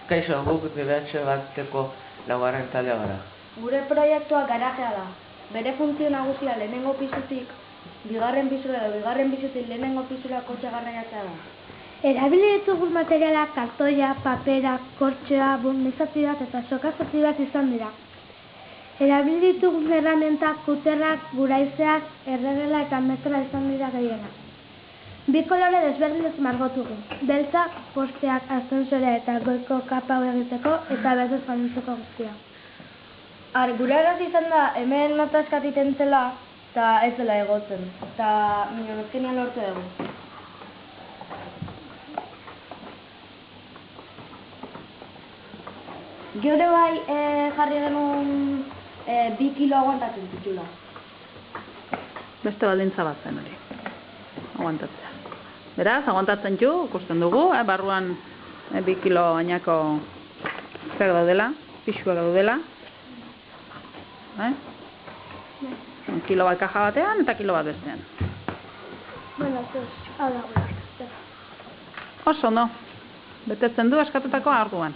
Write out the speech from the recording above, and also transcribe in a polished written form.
Kaixo, guk dibertsio bateko laugarren taldea gara. Gure proiektua garajea da. Bere funtzio nagusia lehenengo pisutik bigarren pisura edo bigarren pisutik lehenengo pisura kotxe garraiatzea da. Erabili ditugun materialak kartoia, papera, kortxoa, bonezatibak eta sokazatibak izan dira. Erabili ditugun erramientak, kuterrak, guraizeak, erregela eta metroa izan dira gehienak. Bi kolore desberdinez margotugu. Beltza, posteak, ascensorea eta goiko kapa egiteko eta berdez gainontzeko guztia. Gure arazo izan da hemen natazkat iten zela eta ez dela egotzen. Eta azkenean lortu dugu. Gero bai jarri genuen 2 kilo aguantatzen zitula. Beste baldintza bat zen hori, aguantatzea. Beraz, aguantatzen du, ikusten dugu, barruan 2 kilo bainako zer daudela, pixuak daudela. Kilo bat kaja batean eta kilo bat bestean. Bueno, hau da gure. Oso ondo, betetzen du eskatutako orduan.